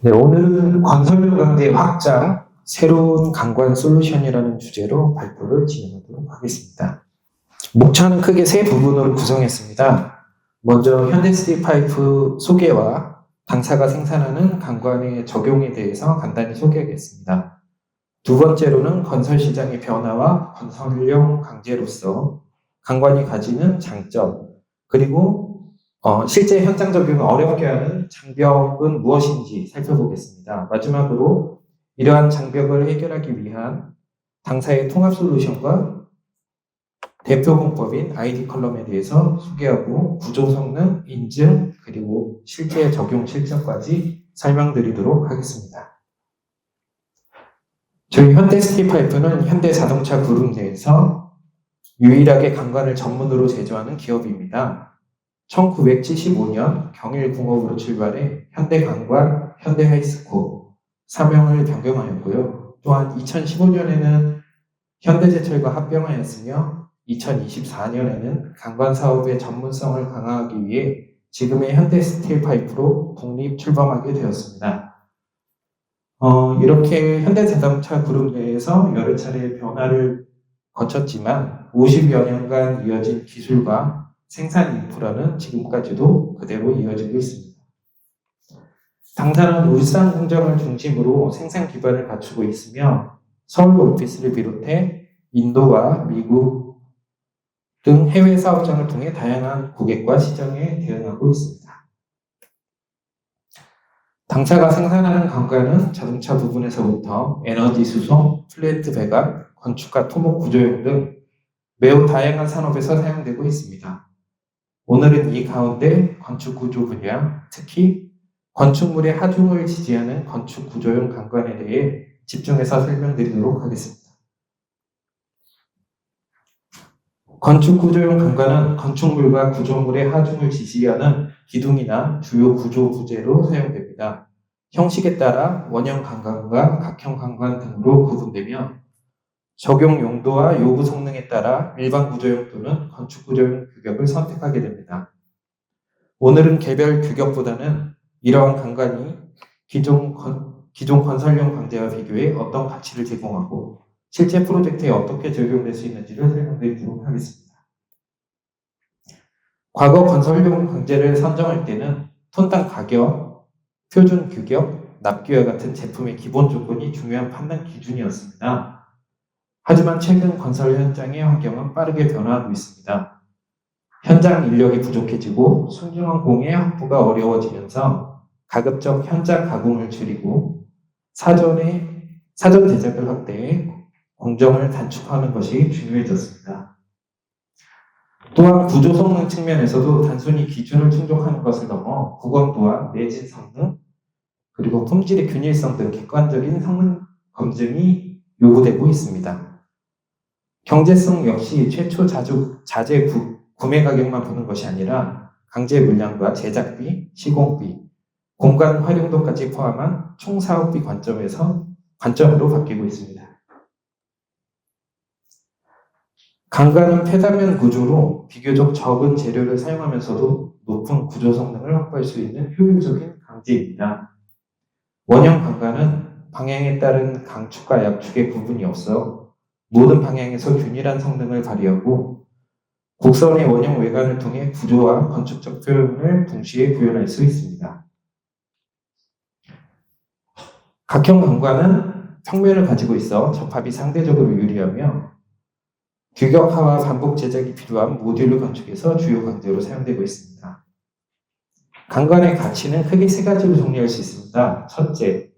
네, 오늘은 건설용 강제 확장, 새로운 강관 솔루션이라는 주제로 발표를 진행하도록 하겠습니다. 목차는 크게 세 부분으로 구성했습니다. 먼저 현대스틸파이프 소개와 당사가 생산하는 강관의 적용에 대해서 간단히 소개하겠습니다. 두 번째로는 건설 시장의 변화와 건설용 강제로서 강관이 가지는 장점, 그리고 실제 현장 적용을 어렵게 하는 장벽은 무엇인지 살펴보겠습니다. 마지막으로 이러한 장벽을 해결하기 위한 당사의 통합 솔루션과 대표 공법인 ID 컬럼에 대해서 소개하고 구조 성능, 인증, 그리고 실제 적용 실적까지 설명드리도록 하겠습니다. 저희 현대스틸파이프는 현대자동차 그룹 내에서 유일하게 강관을 전문으로 제조하는 기업입니다. 1975년 경일공업으로 출발해 현대강관, 현대하이스코 사명을 변경하였고요. 또한 2015년에는 현대제철과 합병하였으며 2024년에는 강관 사업의 전문성을 강화하기 위해 지금의 현대스틸파이프로 독립 출범하게 되었습니다. 이렇게 현대자동차 그룹 내에서 여러 차례 변화를 거쳤지만 50여 년간 이어진 기술과 생산 인프라는 지금까지도 그대로 이어지고 있습니다. 당사는 울산 공장을 중심으로 생산 기반을 갖추고 있으며 서울 오피스를 비롯해 인도와 미국 등 해외 사업장을 통해 다양한 고객과 시장에 대응하고 있습니다. 당사가 생산하는 강관은 자동차 부분에서부터 에너지 수송, 플랜트 배관, 건축과 토목 구조용 등 매우 다양한 산업에서 사용되고 있습니다. 오늘은 이 가운데 건축 구조 분야, 특히 건축물의 하중을 지지하는 건축 구조용 강관에 대해 집중해서 설명드리도록 하겠습니다. 건축 구조용 강관은 건축물과 구조물의 하중을 지지하는 기둥이나 주요 구조 부재로 사용됩니다. 형식에 따라 원형 강관과 각형 강관 등으로 구분되며 적용 용도와 요구 성능에 따라 일반 구조용 또는 건축 구조용 규격을 선택하게 됩니다. 오늘은 개별 규격보다는 이러한 강관이 기존 건설용 강제와 비교해 어떤 가치를 제공하고 실제 프로젝트에 어떻게 적용될 수 있는지를 설명드리도록 하겠습니다. 과거 건설용 강제를 선정할 때는 톤당 가격, 표준 규격, 납기와 같은 제품의 기본 조건이 중요한 판단 기준이었습니다. 하지만 최근 건설 현장의 환경은 빠르게 변화하고 있습니다. 현장 인력이 부족해지고 순증원 공의 확보가 어려워지면서 가급적 현장 가공을 줄이고 사전 제작을 확대해 공정을 단축하는 것이 중요해졌습니다. 또한 구조 성능 측면에서도 단순히 기준을 충족하는 것을 넘어 구건도와 내진 성능, 그리고 품질의 균일성 등 객관적인 성능 검증이 요구되고 있습니다. 경제성 역시 최초 자재 구매 가격만 보는 것이 아니라 강제 물량과 제작비, 시공비, 공간 활용도까지 포함한 총 사업비 관점으로 바뀌고 있습니다. 강관은 폐단면 구조로 비교적 적은 재료를 사용하면서도 높은 구조 성능을 확보할 수 있는 효율적인 강제입니다. 원형 강관은 방향에 따른 강축과 약축의 구분이 없어 모든 방향에서 균일한 성능을 발휘하고 곡선의 원형 외관을 통해 구조와 건축적 표현을 동시에 구현할 수 있습니다. 각형 강관은 평면을 가지고 있어 접합이 상대적으로 유리하며 규격화와 반복 제작이 필요한 모듈 건축에서 주요 강제로 사용되고 있습니다. 강관의 가치는 크게 세 가지로 정리할 수 있습니다. 첫째,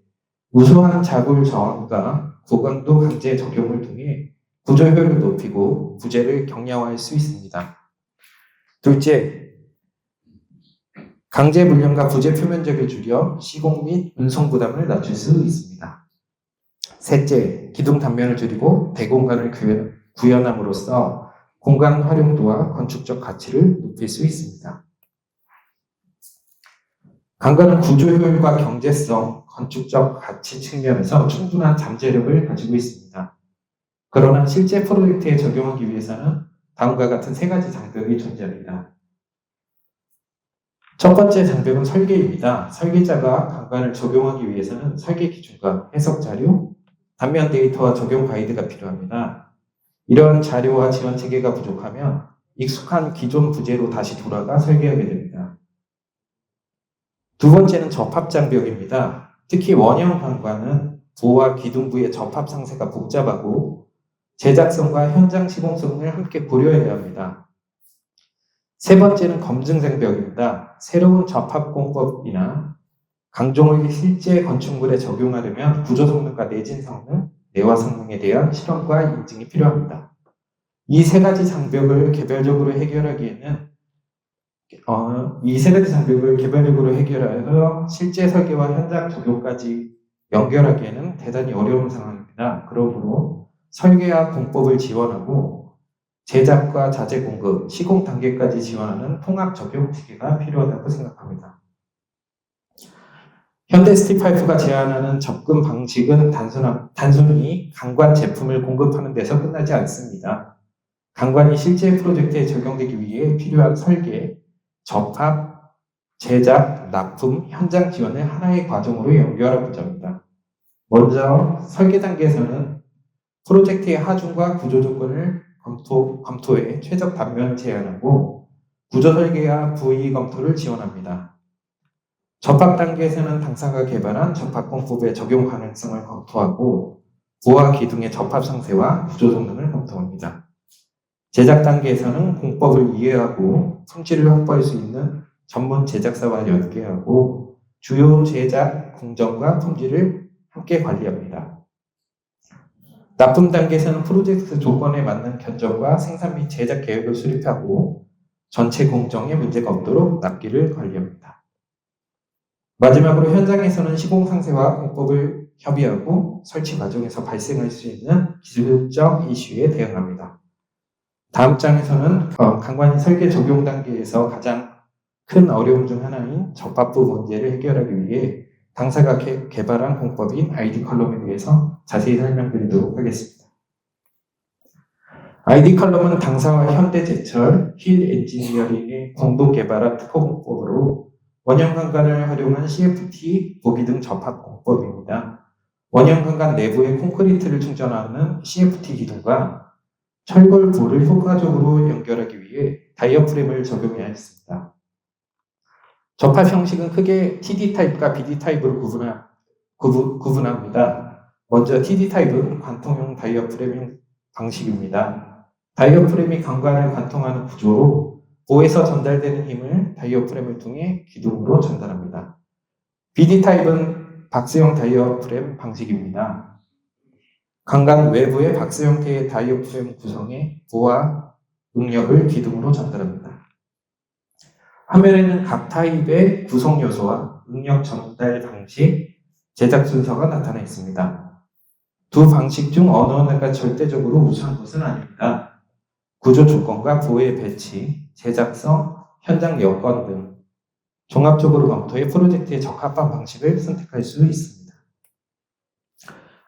우수한 자골 저항과 고강도 강제 적용을 통해 구조 효율을 높이고 부재를 경량화할 수 있습니다. 둘째, 강제 물량과 부재 표면적을 줄여 시공 및 운송 부담을 낮출 수 있습니다. 셋째, 기둥 단면을 줄이고 대공간을 구현함으로써 공간 활용도와 건축적 가치를 높일 수 있습니다. 강관은 구조 효율과 경제성, 건축적 가치 측면에서 충분한 잠재력을 가지고 있습니다. 그러나 실제 프로젝트에 적용하기 위해서는 다음과 같은 세 가지 장벽이 존재합니다. 첫 번째 장벽은 설계입니다. 설계자가 강관을 적용하기 위해서는 설계 기준과 해석 자료, 단면 데이터와 적용 가이드가 필요합니다. 이런 자료와 지원 체계가 부족하면 익숙한 기존 부재로 다시 돌아가 설계하게 됩니다. 두 번째는 접합 장벽입니다. 특히 원형 관관은 보와 기둥부의 접합 상세가 복잡하고 제작성과 현장 시공성을 함께 고려해야 합니다. 세 번째는 검증 장벽입니다. 새로운 접합 공법이나 강종을 실제 건축물에 적용하려면 구조 성능과 내진 성능, 내화 성능에 대한 실험과 인증이 필요합니다. 이 세 가지 장벽을 개별적으로 해결하기에는 해결하여 실제 설계와 현장 적용까지 연결하기에는 대단히 어려운 상황입니다. 그러므로 설계와 공법을 지원하고 제작과 자재 공급, 시공 단계까지 지원하는 통합 적용 체계가 필요하다고 생각합니다. 현대 스틸파이프가 제안하는 접근 방식은 단순히 강관 제품을 공급하는 데서 끝나지 않습니다. 강관이 실제 프로젝트에 적용되기 위해 필요한 설계, 접합, 제작, 납품, 현장 지원을 하나의 과정으로 연결하고자 합니다. 먼저 설계 단계에서는 프로젝트의 하중과 구조 조건을 검토해 최적 단면 제안하고 구조 설계와 부의 검토를 지원합니다. 접합 단계에서는 당사가 개발한 접합 공법의 적용 가능성을 검토하고 부와 기둥의 접합 상세와 구조 성능을 검토합니다. 제작 단계에서는 공법을 이해하고 품질을 확보할 수 있는 전문 제작사와 연계하고 주요 제작 공정과 품질을 함께 관리합니다. 납품 단계에서는 프로젝트 조건에 맞는 견적과 생산 및 제작 계획을 수립하고 전체 공정에 문제가 없도록 납기를 관리합니다. 마지막으로 현장에서는 시공 상세와 공법을 협의하고 설치 과정에서 발생할 수 있는 기술적 이슈에 대응합니다. 다음 장에서는 강관이 설계 적용 단계에서 가장 큰 어려움 중 하나인 접합부 문제를 해결하기 위해 당사가 개발한 공법인 ID 컬럼에 대해서 자세히 설명드리도록 하겠습니다. ID 컬럼은 당사와 현대제철, 힐 엔지니어링의 공동 개발한 특허 공법으로 원형 강관을 활용한 CFT, 보기등 접합 공법입니다. 원형 강관 내부에 콘크리트를 충전하는 CFT 기둥과 철골부를 효과적으로 연결하기 위해 다이어프램을 적용해야 했습니다. 접합 형식은 크게 TD 타입과 BD 타입으로 구분합니다. 먼저 TD 타입은 관통형 다이어프램 방식입니다. 다이어프램이 강관을 관통하는 구조로 보에서 전달되는 힘을 다이어프램을 통해 기둥으로 전달합니다. BD 타입은 박스형 다이어프램 방식입니다. 강관 외부의 박스 형태의 다이어프램 구성에 보와 응력을 기둥으로 전달합니다. 화면에는 각 타입의 구성 요소와 응력 전달 방식, 제작 순서가 나타나 있습니다. 두 방식 중 어느 하나가 절대적으로 우수한 것은 아닙니다. 구조 조건과 보의 배치, 제작성, 현장 여건 등 종합적으로 검토해 프로젝트에 적합한 방식을 선택할 수 있습니다.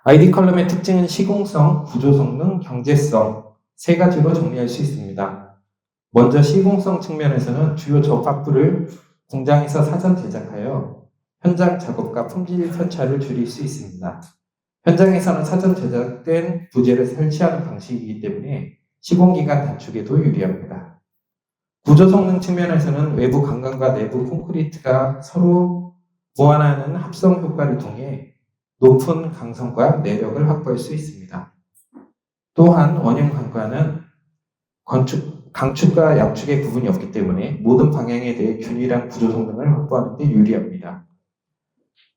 ID 컬럼의 특징은 시공성, 구조 성능, 경제성 세 가지로 정리할 수 있습니다. 먼저 시공성 측면에서는 주요 접합부를 공장에서 사전 제작하여 현장 작업과 품질 편차를 줄일 수 있습니다. 현장에서는 사전 제작된 부재를 설치하는 방식이기 때문에 시공기간 단축에도 유리합니다. 구조 성능 측면에서는 외부 강관과 내부 콘크리트가 서로 보완하는 합성 효과를 통해 높은 강성과 내력을 확보할 수 있습니다. 또한 원형 강관은 강축과 약축의 구분이 없기 때문에 모든 방향에 대해 균일한 구조 성능을 확보하는 데 유리합니다.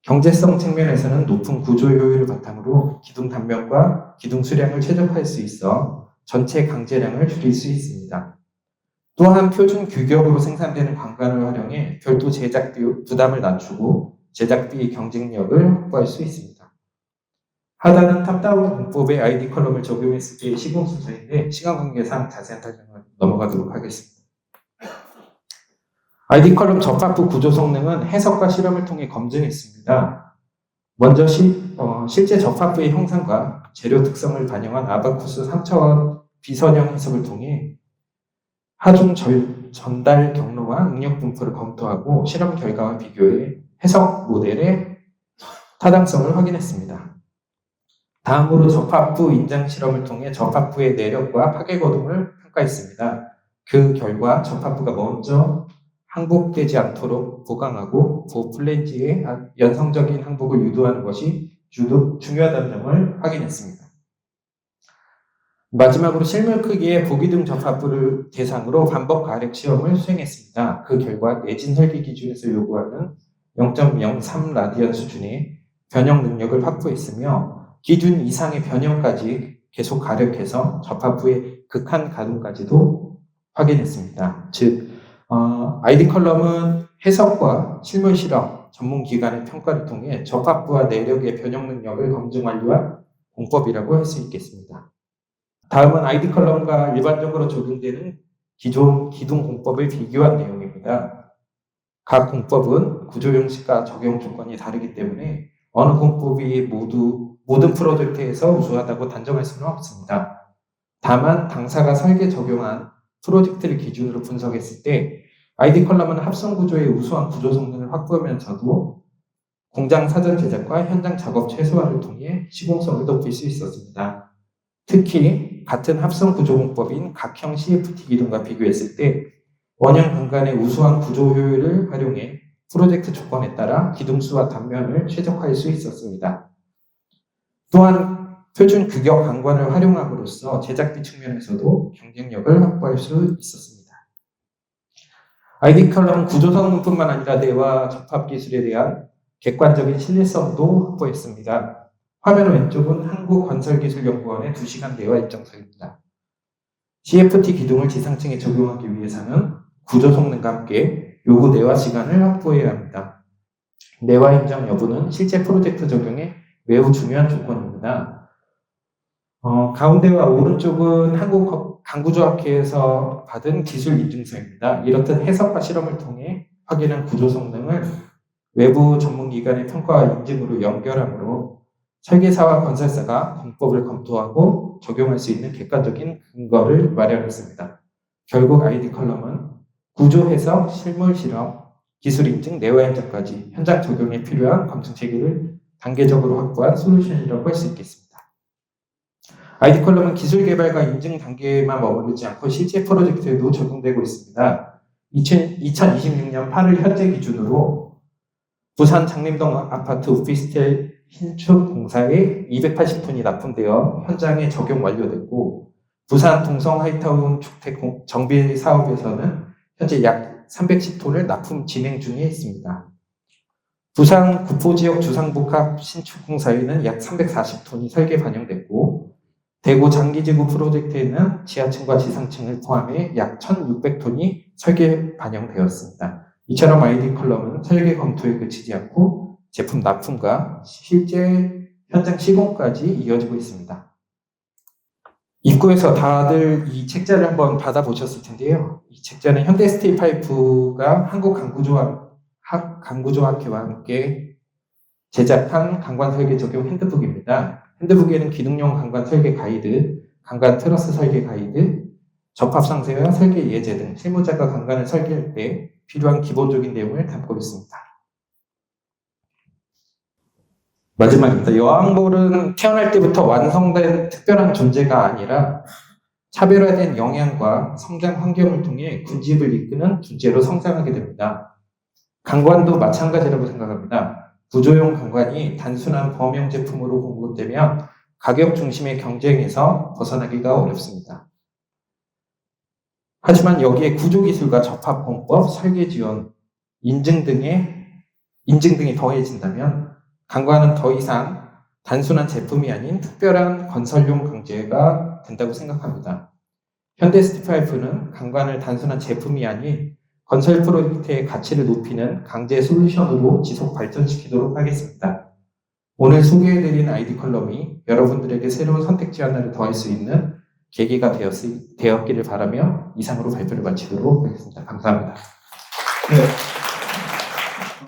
경제성 측면에서는 높은 구조 효율을 바탕으로 기둥 단면과 기둥 수량을 최적화할 수 있어 전체 강제량을 줄일 수 있습니다. 또한 표준 규격으로 생산되는 강관을 활용해 별도 제작 부담을 낮추고 제작비 경쟁력을 확보할 수 있습니다. 하단은 탑다운 공법의 ID 컬럼을 적용했을 때의 시공 순서인데 시간 관계상 자세한 설명을 넘어가도록 하겠습니다. ID 컬럼 접합부 구조 성능은 해석과 실험을 통해 검증했습니다. 먼저 실제 접합부의 형상과 재료 특성을 반영한 아바쿠스 3차원 비선형 해석을 통해 하중 전달 경로와 응력 분포를 검토하고 실험 결과와 비교해 해석 모델의 타당성을 확인했습니다. 다음으로 접합부 인장 실험을 통해 접합부의 내력과 파괴 거동을 평가했습니다. 그 결과 접합부가 먼저 항복되지 않도록 보강하고 보플랜지의 연성적인 항복을 유도하는 것이 중요하다는 점을 확인했습니다. 마지막으로 실물 크기의 보기등 접합부를 대상으로 반복 가력 시험을 수행했습니다. 그 결과 내진 설계 기준에서 요구하는 0.03 라디안 수준의 변형 능력을 확보했으며 기준 이상의 변형까지 계속 가력해서 접합부의 극한 가동까지도 확인했습니다. 즉, ID 컬럼은 해석과 실물 실험, 전문기관의 평가를 통해 접합부와 내력의 변형 능력을 검증 완료한 공법이라고 할 수 있겠습니다. 다음은 ID 컬럼과 일반적으로 적용되는 기존 기둥 공법을 비교한 내용입니다. 각 공법은 구조 형식과 적용 조건이 다르기 때문에 어느 공법이 모든 프로젝트에서 우수하다고 단정할 수는 없습니다. 다만 당사가 설계 적용한 프로젝트를 기준으로 분석했을 때 ID 컬럼은 합성 구조의 우수한 구조 성능을 확보하면서도 공장 사전 제작과 현장 작업 최소화를 통해 시공성을 높일 수 있었습니다. 특히 같은 합성 구조 공법인 각형 CFT 기둥과 비교했을 때 원형 강간의 우수한 구조 효율을 활용해 프로젝트 조건에 따라 기둥수와 단면을 최적화할 수 있었습니다. 또한 표준 규격 강관을 활용함으로써 제작비 측면에서도 경쟁력을 확보할 수 있었습니다. ID 컬럼은 구조 성능뿐만 아니라 내와 접합 기술에 대한 객관적인 신뢰성도 확보했습니다. 화면 왼쪽은 한국건설기술연구원의 2시간 내와 일정서입니다. CFT 기둥을 지상층에 적용하기 위해서는 구조 성능과 함께 요구 내와 시간을 확보해야 합니다. 내와 인정 여부는 실제 프로젝트 적용에 매우 중요한 조건입니다. 가운데와 오른쪽은 한국강구조학회에서 받은 기술 인증서입니다. 이렇듯 해석과 실험을 통해 확인한 구조 성능을 외부 전문기관의 평가와 인증으로 연결하므로 설계사와 건설사가 공법을 검토하고 적용할 수 있는 객관적인 근거를 마련했습니다. 결국 ID 컬럼은 구조 해석, 실물 실험, 기술 인증, 내와 인증까지 현장 적용에 필요한 검증 체계를 단계적으로 확보한 솔루션이라고 할 수 있겠습니다. ID 컬럼은 기술 개발과 인증 단계에만 머무르지 않고 실제 프로젝트에도 적용되고 있습니다. 2026년 8월 현재 기준으로 부산 장림동 아파트 오피스텔 신축 공사에 280톤이 납품되어 현장에 적용 완료됐고, 부산 동성 하이타운 주택 정비 사업에서는 현재 약 310톤을 납품 진행 중에 있습니다. 부산 구포지역 주상복합 신축 공사에는 약 340톤이 설계 반영됐고, 대구 장기지구 프로젝트에는 지하층과 지상층을 포함해 약 1,600톤이 설계 반영되었습니다. 이처럼 ID 컬럼은 설계 검토에 그치지 않고 제품 납품과 실제 현장 시공까지 이어지고 있습니다. 입구에서 다들 이 책자를 한번 받아보셨을 텐데요. 이 책자는 현대스틸파이프가 한국강구조학회와 함께 제작한 강관 설계 적용 핸드북입니다. 핸드북에는 기능용 강관 설계 가이드, 강관 트러스 설계 가이드, 접합 상세와 설계 예제 등 실무자가 강관을 설계할 때 필요한 기본적인 내용을 담고 있습니다. 마지막입니다. 여왕볼은 태어날 때부터 완성된 특별한 존재가 아니라 차별화된 영향과 성장 환경을 통해 군집을 이끄는 존재로 성장하게 됩니다. 강관도 마찬가지라고 생각합니다. 구조용 강관이 단순한 범용 제품으로 공급되면 가격 중심의 경쟁에서 벗어나기가 어렵습니다. 하지만 여기에 구조기술과 접합공법, 설계지원, 인증 등이 더해진다면 강관은 더 이상 단순한 제품이 아닌 특별한 건설용 강재가 된다고 생각합니다. 현대스틸파이프는 강관을 단순한 제품이 아닌 건설 프로젝트의 가치를 높이는 강제 솔루션으로 지속 발전시키도록 하겠습니다. 오늘 소개해드린 ID 컬럼이 여러분들에게 새로운 선택지 하나를 더할 수 있는 계기가 되었기를 바라며 이상으로 발표를 마치도록 하겠습니다. 감사합니다. 네.